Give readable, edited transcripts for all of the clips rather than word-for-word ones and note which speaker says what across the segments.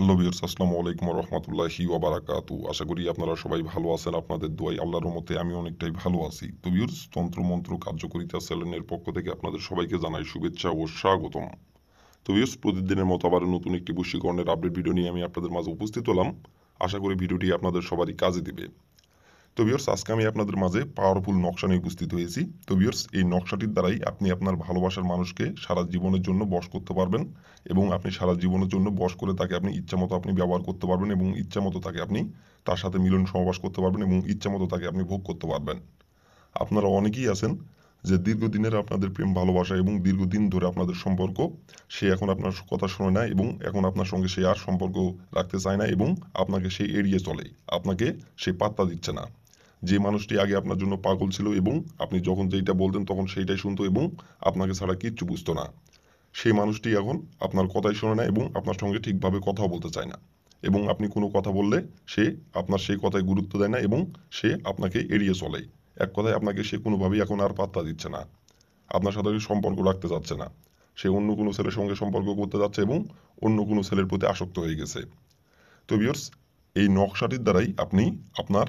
Speaker 1: Hello viewers, আসসালামু আলাইকুম ওয়া রাহমাতুল্লাহি ওয়া বারাকাতুহু। আশা করি আপনারা সবাই ভালো আছেন। আপনাদের দোয়ায় আল্লাহর রহমতে আমি অনেকটাই ভালো আছি। তো ভিউয়ার্স, তন্ত্রমন্ত্র কার্যকরিতা চ্যানেলের পক্ষ থেকে আপনাদের সবাইকে জানাই শুভেচ্ছা ও স্বাগতম। তো ভিউয়ার্স, প্রতিদিনের মতো আবার নতুন একটি বশীকরণের আপডেট ভিডিও নিয়ে আমি আপনাদের মাঝে উপস্থিত হলাম। আশা করি ভিডিওটি আপনাদের সবারই কাজে দিবে। তো ভিউয়ার্স, আজকে আমি আপনাদের মাঝে পাওয়ারফুল নকশা নিয়ে উপস্থিত হয়েছি। তো ভিউয়ার্স, এই নকশাটির দ্বারাই আপনি আপনার ভালোবাসার মানুষকে সারা জীবনের জন্য বশ করতে পারবেন এবং আপনি সারা জীবনের জন্য বশ করে তাকে আপনি ইচ্ছামতো আপনি ব্যবহার করতে পারবেন এবং ইচ্ছামতো তাকে আপনি তার সাথে মিলন সহবাস করতে পারবেন এবং ইচ্ছামতো তাকে আপনি ভোগ করতে পারবেন। আপনারা অনেকেই আছেন যে দীর্ঘদিনের আপনাদের প্রেম ভালোবাসা এবং দীর্ঘদিন ধরে আপনাদের সম্পর্ক, সে এখন আপনার কথা শোনে না এবং এখন আপনার সঙ্গে সে আর সম্পর্ক রাখতে চায় না এবং আপনাকে সে এড়িয়ে চলে, আপনাকে সে পাত্তা দিচ্ছে না। যে মানুষটি আগে আপনার জন্য পাগল ছিল এবং আপনি যখন যেইটা বলতেন তখন সেইটাই শুনতো এবং আপনাকে ছাড়া কিচ্ছু বুঝতো না, সেই মানুষটি এখন আপনার কথাই শোনে না এবং আপনার সঙ্গে ঠিকভাবে কথাও বলতে চায় না এবং আপনি কোনো কথা বললে সে আপনার সেই কথায় গুরুত্ব দেয় না এবং সে আপনাকে এড়িয়ে চলে। এক কথায় আপনাকে সে কোনোভাবেই এখন আর পাত্তা দিচ্ছে না, আপনার সাথে সম্পর্ক রাখতে চাচ্ছে না। সে অন্য কোনো ছেলের সঙ্গে সম্পর্ক করতে যাচ্ছে এবং অন্য কোনো ছেলের প্রতি আসক্ত হয়ে গেছে। তো ভিউয়ার্স, এই নকশাটির দ্বারাই আপনি আপনার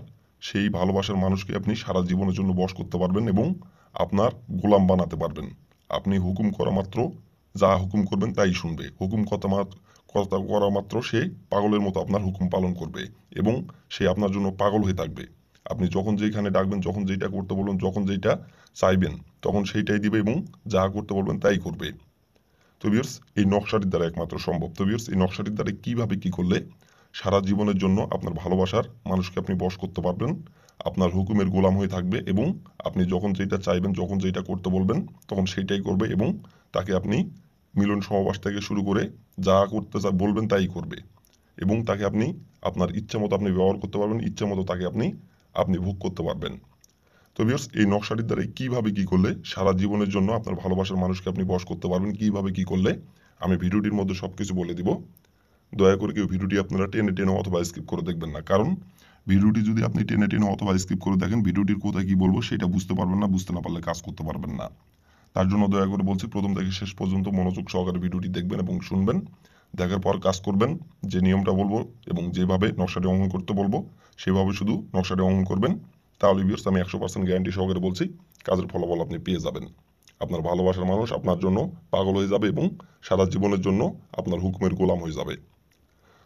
Speaker 1: সেই ভালোবাসার মানুষকে আপনি সারা জীবনের জন্য বশ করতে পারবেন এবং আপনার গোলাম বানাতে পারবেন। আপনি হুকুম করা মাত্র, যা হুকুম করবেন তাই শুনবে। হুকুম কথা করা মাত্র সে পাগলের মতো আপনার হুকুম পালন করবে এবং সে আপনার জন্য পাগল হয়ে থাকবে। আপনি যখন যেখানে ডাকবেন, যখন যেটা করতে বলবেন, যখন যেটা চাইবেন তখন সেইটাই দিবে এবং যা করতে বলবেন তাই করবে। তো ভিউয়ার্স, এই নকশাটির দ্বারা একমাত্র সম্ভব। তো ভিউয়ার্স, এই নকশাটির দ্বারা কিভাবে কি করলে সারা জীবনের জন্য আপনার ভালোবাসার মানুষকে আপনি বশ করতে পারবেন, আপনার হুকুমের গোলাম হয়ে থাকবে এবং আপনি যখন যেটা চাইবেন, যখন যেটা করতে বলবেন তখন সেইটাই করবে এবং তাকে আপনি মিলন সহবাস থেকে শুরু করে যা করতে বলবেন তাই করবে এবং তাকে আপনি আপনার ইচ্ছা মতো আপনি ব্যবহার করতে পারবেন, ইচ্ছা মতো তাকে আপনি আপনি ভোগ করতে পারবেন। তো ভিউয়ার্স, এই নকশাটির দ্বারা কিভাবে কি করলে সারা জীবনের জন্য আপনার ভালোবাসার মানুষকে আপনি বশ করতে পারবেন, কিভাবে কি করলে আমি ভিডিওটির মধ্যে সবকিছু বলে দিব। দয়া করে কেউ ভিডিওটি আপনারা টেনে টেনে অথবা স্কিপ করে দেখবেন না, কারণ ভিডিওটি যদি আপনি টেনে টেনে অথবা স্কিপ করে দেখেন ভিডিওটির কোথায় কি বলবো সেটা বুঝতে পারবেন না, বুঝতে না পারলে কাজ করতে পারবেন না। তার জন্য দয়া করে বলছি, প্রথম থেকে শেষ পর্যন্ত মনোযোগ সহকারে ভিডিওটি দেখবেন এবং শুনবেন। দেখার পর কাজ করবেন। যে নিয়মটা বলবো এবং যেভাবে নকশাটি অঙ্কন করতে বলবো সেভাবে শুধু নকশাটি অঙ্কন করবেন। তাহলে ভিউয়ার্স, আমি 100% গ্যারান্টি সহকারে বলছি কাজের ফলাফল আপনি পেয়ে যাবেন। আপনার ভালোবাসার মানুষ আপনার জন্য পাগল হয়ে যাবে এবং সারা জীবনের জন্য আপনার হুকুমের গোলাম হয়ে যাবে।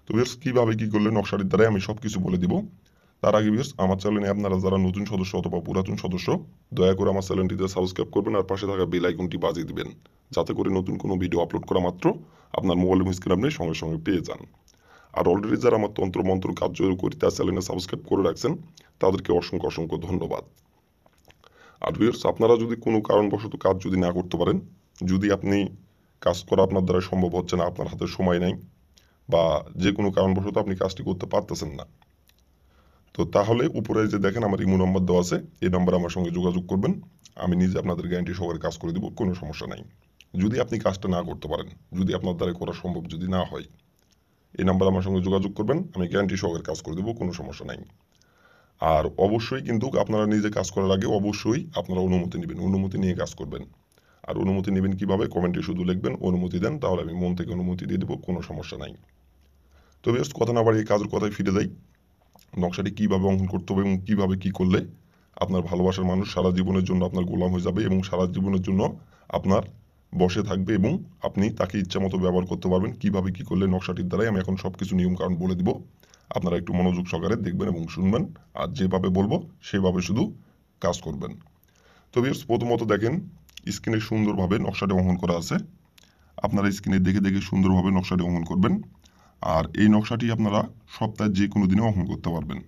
Speaker 1: তো ভিউয়ার্স, কীভাবে কী করলে নকশাটির দ্বারাই আমি সব কিছু বলে দিব। তার আগে ভিউয়ার্স, আমার চ্যানেলে আপনারা যারা নতুন সদস্য অথবা পুরাতন সদস্য, দয়া করে আমার চ্যানেলটিতে সাবস্ক্রাইব করবেন আর পাশে থাকা বেল আইকনটি বাজিয়ে দিবেন, যাতে করে নতুন কোনো ভিডিও আপলোড করা মাত্র আপনার মোবাইল স্ক্রিনে আপনি সঙ্গে সঙ্গে পেয়ে যান। আর অলরেডি যারা আমার তন্ত্রমন্ত্র কার্যকরিতা চ্যানেলে সাবস্ক্রাইব করে রাখছেন তাদেরকে অসংখ্য অসংখ্য ধন্যবাদ। আর ভিউয়ার্স, আপনারা যদি কোনো কারণবশত কাজ যদি না করতে পারেন, যদি আপনি কাজ করা আপনার দ্বারা সম্ভব হচ্ছে না, আপনার হাতে সময় নাই বা যে কোনো কারণবশত আপনি কাজটি করতে পারতেছেন না, তো তাহলে উপরে যে দেখেন আমার ইমো নম্বর দেওয়া আছে, এই নম্বরে আমার সঙ্গে যোগাযোগ করবেন। আমি নিজে আপনাদের গ্যারান্টি সহকারে কাজ করে দিব, কোনো সমস্যা নাই। যদি আপনি কাজটা না করতে পারেন, যদি আপনার দ্বারা করা সম্ভব যদি না হয়, এই নাম্বারে আমার সঙ্গে যোগাযোগ করবেন, আমি গ্যারান্টি সহকারে কাজ করে দেবো, কোনো সমস্যা নাই। আর অবশ্যই কিন্তু আপনারা নিজে কাজ করার আগে অবশ্যই আপনারা অনুমতি নেবেন, অনুমতি নিয়ে কাজ করবেন। আর অনুমতি নেবেন কীভাবে, কমেন্টে শুধু লিখবেন অনুমতি দেন, তাহলে আমি মন থেকে অনুমতি দিয়ে দেবো, কোনো সমস্যা নাই। তো বেশ কথা না বাড়িয়ে কাজের কথায় ফিরে যাই। নকশাটি কীভাবে অঙ্কন করতে হবে এবং কীভাবে কী করলে আপনার ভালোবাসার মানুষ সারা জীবনের জন্য আপনার গোলাম হয়ে যাবে এবং সারা জীবনের জন্য আপনার বসে থাকবে এবং আপনি তাকে ইচ্ছা মতো ব্যবহার করতে পারবেন, কীভাবে কী করলে নকশাটির দ্বারাই আমি এখন সব কিছু নিয়মকানুন বলে দিব। আপনারা একটু মনোযোগ সহকারে দেখবেন এবং শুনবেন আর যেভাবে বলবো সেভাবে শুধু কাজ করবেন। তো ভিউয়ার্স, প্রথমত দেখেন স্ক্রিনে সুন্দরভাবে নকশাটি অঙ্কন করা আছে। আপনারা স্ক্রিনে দেখে দেখে সুন্দরভাবে নকশাটি অঙ্কন করবেন। আর এই নকশাটি আপনারা সপ্তাহে যে কোনো দিনে অঙ্কন করতে পারবেন।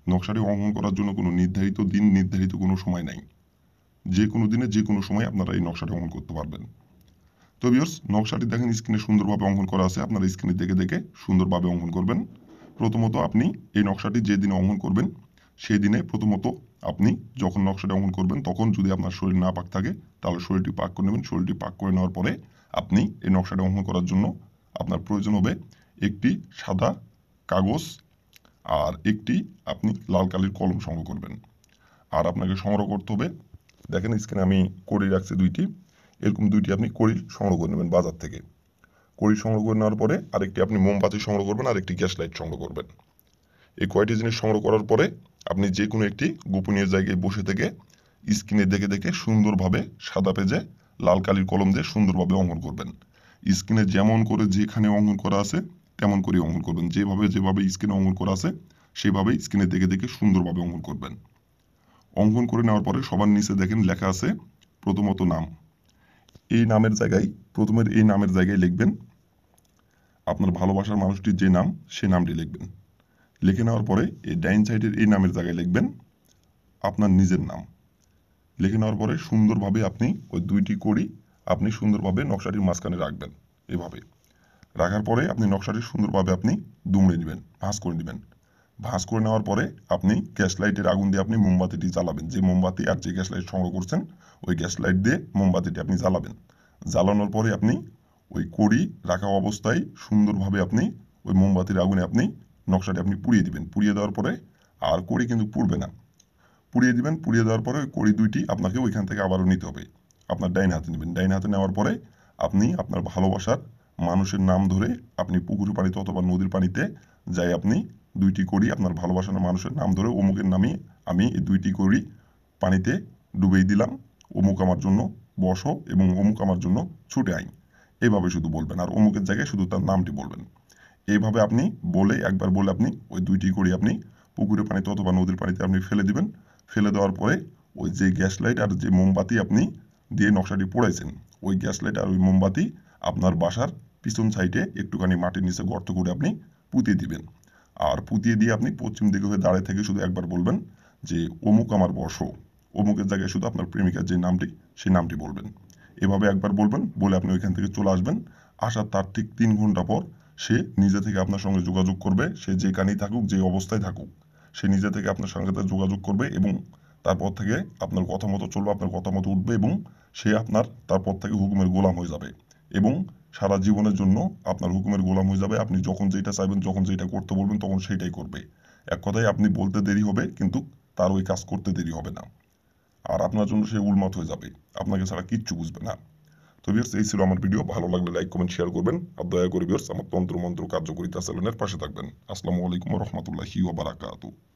Speaker 1: নকশাটি অঙ্কন করার জন্য কোনো নির্ধারিত দিন, নির্ধারিত কোনো সময় নাই। যে কোনো দিনে যে কোনো সময় আপনারা এই নকশাটি অঙ্কন করতে পারবেন। তো ভিউয়ার্স, নকশাটি দেখেন স্ক্রিনে সুন্দরভাবে অঙ্কন করা আছে, আপনারা স্ক্রিনে দেখে দেখে সুন্দরভাবে অঙ্কন করবেন। প্রথমত আপনি এই নকশাটি যে দিনে অঙ্কন করবেন সেই দিনে প্রথমত আপনি যখন নকশাটি অঙ্কন করবেন তখন যদি আপনার শরীর না পাক থাকে তাহলে শরীরটি পাক করে নেবেন। শরীরটি পাক করে নেওয়ার পরে আপনি এই নকশাটি অঙ্কন করার জন্য আপনার প্রয়োজন হবে একটি সাদা কাগজ আর একটি আপনি লাল কালির কলম সংগ্রহ করবেন। আর আপনাকে সংগ্রহ করতে হবে, দেখেন স্ক্রিনে আমি কড়ি রাখছি দুইটি, এরকম দুইটি আপনি কড়ি সংগ্রহ করে নেবেন বাজার থেকে। কড়ি সংগ্রহ করে নেওয়ার পরে আরেকটি আপনি মোমবাতি সংগ্রহ করবেন, আরেকটি গ্যাস লাইট সংগ্রহ করবেন। এই কয়টি জিনিস সংগ্রহ করার পরে আপনি যে কোনো একটি গোপনীয় জায়গায় বসে থেকে স্ক্রিনে দেখে দেখে সুন্দরভাবে সাদা পেজে লাল কালির কলম দিয়ে সুন্দরভাবে অঙ্কন করবেন। স্ক্রিনে যেমন করে যেখানে অঙ্কন করা আছে তেমন করে অঙ্কন করবেন। যেভাবে স্ক্রিনে অঙ্কন করা আছে সেভাবেই স্ক্রিনে দেখে দেখে সুন্দরভাবে অঙ্কন করবেন। অঙ্কন করে নেওয়ার পরে সবার নিচে দেখেন লেখা আছে প্রথমত নাম। এই নামের জায়গায় লিখবেন আপনার ভালোবাসার মানুষটির যে নাম সে নামটি লিখবেন। লিখে নেওয়ার পরে এই ডাইন সাইডের এই নামের জায়গায় লিখবেন আপনার নিজের নাম। লিখে নেওয়ার পরে সুন্দরভাবে আপনি ওই দুইটি কড়ি আপনি সুন্দরভাবে নকশাটির মাঝখানে রাখবেন। এভাবে রাখার পরে আপনি নকশাটি সুন্দরভাবে আপনি দুমড়ে নেবেন, ভাঁজ করে নেবেন। ভাঁজ করে নেওয়ার পরে আপনি গ্যাস লাইটের আগুন দিয়ে আপনি মোমবাতিটি জ্বালাবেন। যে মোমবাতি আর যে গ্যাস লাইট সংগ্রহ করছেন ওই গ্যাস লাইট দিয়ে মোমবাতিটি আপনি জ্বালাবেন। জ্বালানোর পরে আপনি ওই কড়ি রাখা অবস্থায় সুন্দরভাবে আপনি ওই মোমবাতির আগুনে আপনি নকশাটি আপনি পুড়িয়ে দিবেন। পুড়িয়ে দেওয়ার পরে আর কড়ি কিন্তু পুড়বে না। পুড়িয়ে দিবেন। পুড়িয়ে দেওয়ার পরে ওই কড়ি দুইটি আপনাকে ওইখান থেকে আবারও নিতে হবে। আপনার ডাইন হাতে নেবেন। ডাইন হাতে নেওয়ার পরে আপনি আপনার ভালোবাসার মানুষের নাম ধরে আপনি পুকুরের পানিতে অথবা নদীর পানিতে যাই আপনি দুইটি কড়ি আপনার ভালোবাসার মানুষের নাম ধরে অমুকের নামে আমি এই দুইটি কড়ি পানিতে ডুবিয়ে দিলাম। অমুক আমার জন্য বসো এবং অমুক আমার জন্য ছুটে আই। এইভাবে শুধু বলবেন আর অমুকের জায়গায় শুধু তার নামটি বলবেন। এইভাবে আপনি একবার বলে আপনি ওই দুইটি কড়ি আপনি পুকুরের পানিতে অথবা নদীর পানিতে আপনি ফেলে দিবেন। ফেলে দেওয়ার পরে ওই যে গ্যাস লাইট আর যে মোমবাতি আপনি দিয়ে নকশাটি পোড়াইছেন ওই গ্যাস লাইট আর ওই মোমবাতি আপনার বাসার পিছন সাইডে একটুখানি মাটির নিচে গর্ত করে আপনি পুঁতিয়ে দিবেন। আর পুঁতিয়ে দিয়ে আপনি পশ্চিম দিকে হয়ে দাঁড়িয়ে থেকে শুধু একবার বলবেন যে অমুক আমার বসো। অমুকের জায়গায় শুধু আপনার প্রেমিকার যে নামটি সেই নামটি বলবেন। এভাবে একবার বলবেন, বলে আপনি ওইখান থেকে চলে আসবেন। আসার তার ঠিক 3 ঘন্টা পর সে নিজে থেকে আপনার সঙ্গে যোগাযোগ করবে। সে যেখানেই থাকুক, যে অবস্থায় থাকুক, সে নিজে থেকে আপনার সঙ্গে যোগাযোগ করবে এবং তারপর থেকে আপনার কথা মতো চলবে, আপনার কথা মতো উঠবে এবং সে তারপর থেকে হুকুমের গোলাম হয়ে যাবে এবং সারা জীবনের জন্য আপনার হুকুমের গোলাম হয়ে যাবে। আপনি যখন যেটা চাইবেন, যখন যেটা করতে বলবেন তখন সেইটাই করবে। এক কথায় আপনি বলতে দেরি হবে কিন্তু তার ওই কাজ করতে দেরি হবে না। আর আপনার জন্য সে উন্মাদ হয়ে যাবে, আপনাকে ছাড়া কিচ্ছু বুঝবে না। তো ভিউয়ার্স, এই ছিল আমার ভিডিও। ভালো লাগলে লাইক কমেন্ট শেয়ার করবেন আর দয়া করে ভিউয়ার্স আমার তন্ত্র মন্ত্র কার্যকরিতা চ্যানেলের পাশে থাকবেন। আসসালামু আলাইকুম ওয়া রাহমাতুল্লাহি ওয়া বারাকাতুহু।